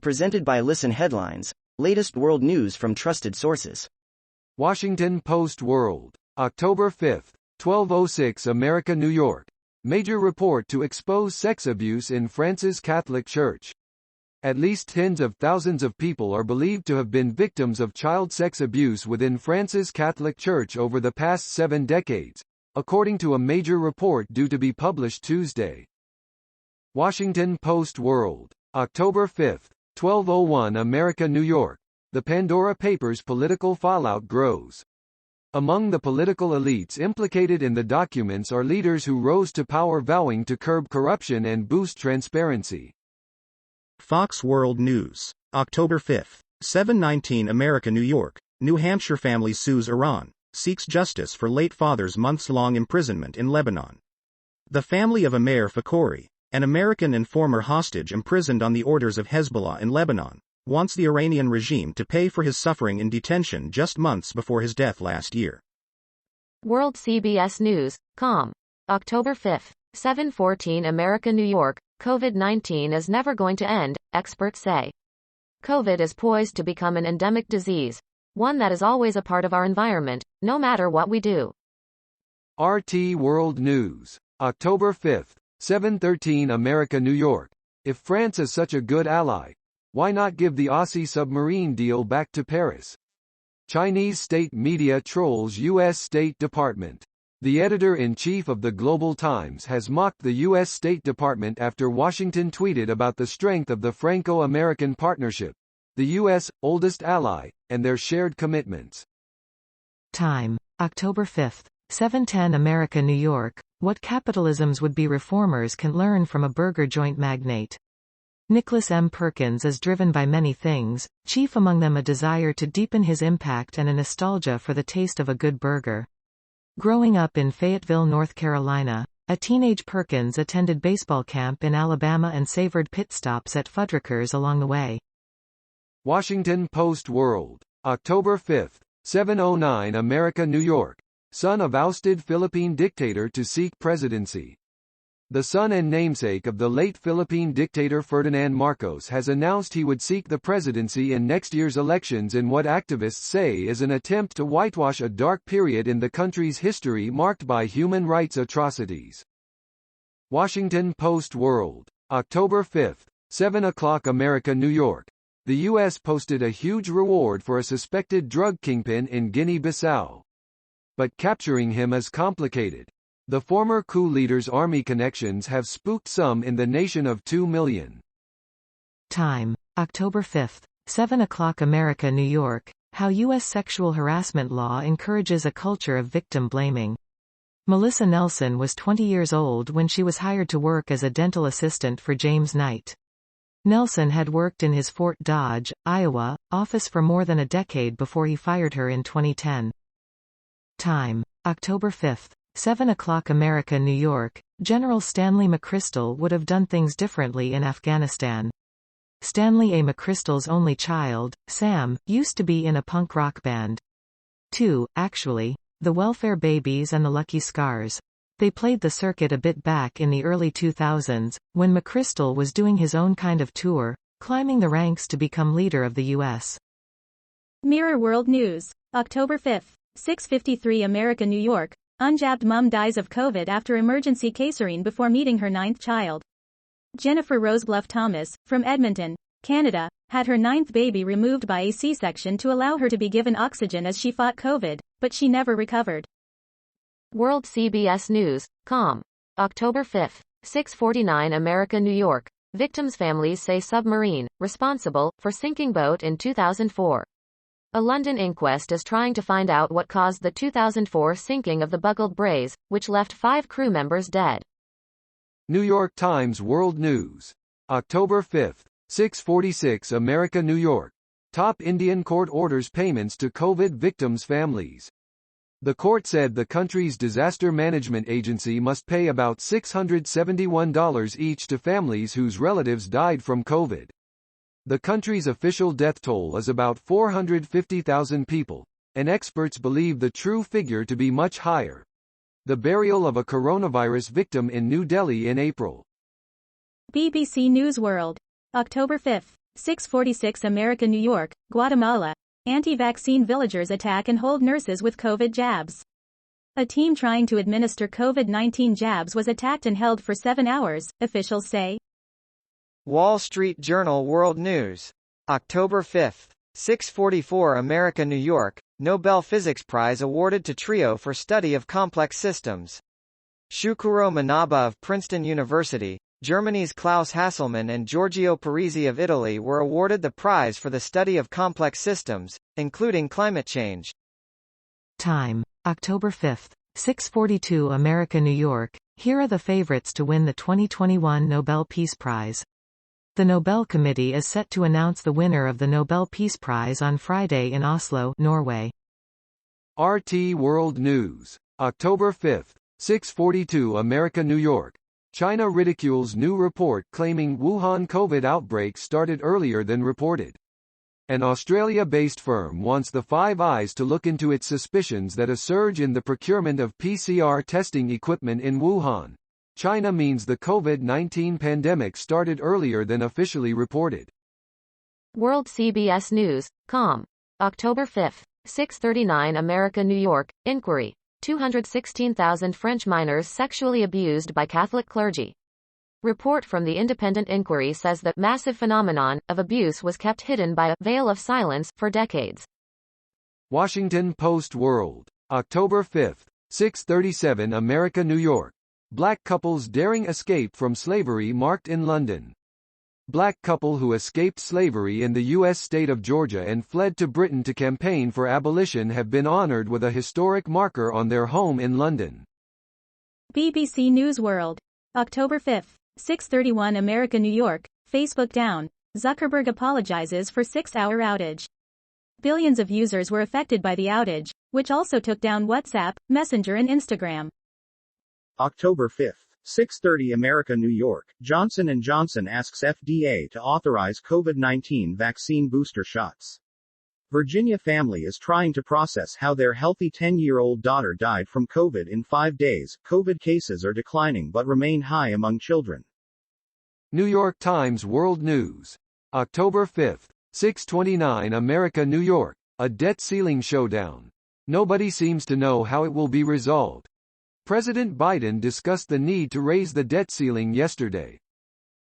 Presented by Listen Headlines, latest world news from trusted sources. Washington Post World, October 5, 1206 America, New York. Major report to expose sex abuse in France's Catholic Church. At least tens of thousands of people are believed to have been victims of child sex abuse within France's Catholic Church over the past 7 decades, according to a major report due to be published Tuesday. Washington Post World, October 5, 1201 America, New York. The Pandora Papers political fallout grows. Among the political elites implicated in the documents are leaders who rose to power vowing to curb corruption and boost transparency. Fox World News, October 5, 719 America, New York. New Hampshire family sues Iran, seeks justice for late father's months-long imprisonment in Lebanon. The family of Amir Fakhoury, an American and former hostage imprisoned on the orders of Hezbollah in Lebanon, wants the Iranian regime to pay for his suffering in detention just months before his death last year. World CBS News, com. October 5, 7:14 America, New York. COVID-19 is never going to end, experts say. COVID is poised to become an endemic disease, one that is always a part of our environment, no matter what we do. RT World News, October 5, 7:13 America, New York. If France is such a good ally, why not give the Aussie submarine deal back to Paris? Chinese state media trolls US State Department. The editor-in-chief of the Global Times has mocked the US State Department after Washington tweeted about the strength of the Franco-American partnership, the US' oldest ally, and their shared commitments. Time, October 5, 7:10 America, New York. What capitalism's would-be reformers can learn from a burger joint magnate. Nicholas M. Perkins is driven by many things, chief among them a desire to deepen his impact and a nostalgia for the taste of a good burger. Growing up in Fayetteville, North Carolina, a teenage Perkins attended baseball camp in Alabama and savored pit stops at Fuddruckers along the way. Washington Post World, October 5, 7:09 America, New York. Son of ousted Philippine dictator to seek presidency. The son and namesake of the late Philippine dictator Ferdinand Marcos has announced he would seek the presidency in next year's elections in what activists say is an attempt to whitewash a dark period in the country's history marked by human rights atrocities. Washington Post World, October 5, 7 o'clock America, New York. The U.S. posted a huge reward for a suspected drug kingpin in Guinea-Bissau. But capturing him is complicated. The former coup leader's army connections have spooked some in the nation of 2 million. Time, October 5, 7 o'clock America, New York. How U.S. sexual harassment law encourages a culture of victim blaming. Melissa Nelson was 20 years old when she was hired to work as a dental assistant for James Knight. Nelson had worked in his Fort Dodge, Iowa, office for more than a decade before he fired her in 2010. Time, October 5, 7 o'clock America, New York. General Stanley McChrystal would have done things differently in Afghanistan. Stanley A. McChrystal's only child, Sam, used to be in a punk rock band. 2, actually. The Welfare Babies and the Lucky Scars. They played the circuit a bit back in the early 2000s, when McChrystal was doing his own kind of tour, climbing the ranks to become leader of the U.S. Mirror World News, October 5, 6:53 America, New York. Unjabbed mum dies of COVID after emergency caesarean before meeting her 9th child. Jennifer Rosebluff Thomas, from Edmonton, Canada, had her 9th baby removed by a C-section to allow her to be given oxygen as she fought COVID, but she never recovered. World CBS News, com. October 5, 6:49 America, New York. Victims' families say submarine, responsible for sinking boat in 2004. A London inquest is trying to find out what caused the 2004 sinking of the Buckled Braze, which left 5 crew members dead. New York Times World News, October 5, 6:46 America, New York. Top Indian court orders payments to COVID victims' families. The court said the country's disaster management agency must pay about $671 each to families whose relatives died from COVID. The country's official death toll is about 450,000 people, and experts believe the true figure to be much higher. The burial of a coronavirus victim in New Delhi in April. BBC News World, October 5, 6:46 America, New York, Guatemala. Anti-vaccine villagers attack and hold nurses with COVID jabs. A team trying to administer COVID-19 jabs was attacked and held for 7 hours, officials say. Wall Street Journal World News. October 5. 6:44 America, New York. Nobel Physics Prize awarded to trio for study of complex systems. Shukuro Manaba of Princeton University, Germany's Klaus Hasselmann and Giorgio Parisi of Italy were awarded the prize for the study of complex systems, including climate change. Time: October 5, 6:42 America, New York. Here are the favorites to win the 2021 Nobel Peace Prize. The Nobel Committee is set to announce the winner of the Nobel Peace Prize on Friday in Oslo, Norway. RT World News. October 5, 6:42 America, New York. China ridicules new report claiming Wuhan COVID outbreak started earlier than reported. An Australia-based firm wants the Five Eyes to look into its suspicions that a surge in the procurement of PCR testing equipment in Wuhan, China means the COVID-19 pandemic started earlier than officially reported. World CBS News, com. October 5, 6:39 America, New York. Inquiry. 216,000 French minors sexually abused by Catholic clergy. Report from the independent inquiry says that massive phenomenon of abuse was kept hidden by a veil of silence for decades. Washington Post World. October 5, 6:37 America, New York. Black couples daring escape from slavery marked in London. Black couple who escaped slavery in the US state of Georgia and fled to Britain to campaign for abolition have been honored with a historic marker on their home in London. BBC News World. October 5, 6:31 America, New York. Facebook down. Zuckerberg apologizes for 6-hour outage. Billions of users were affected by the outage, which also took down WhatsApp, Messenger and Instagram. October 5, 6:30 America, New York. Johnson & Johnson asks FDA to authorize COVID-19 vaccine booster shots. Virginia family is trying to process how their healthy 10-year-old daughter died from COVID in 5 days. COVID cases are declining but remain high among children. New York Times World News. October 5, 6:29 America, New York. A debt ceiling showdown. Nobody seems to know how it will be resolved. President Biden discussed the need to raise the debt ceiling yesterday.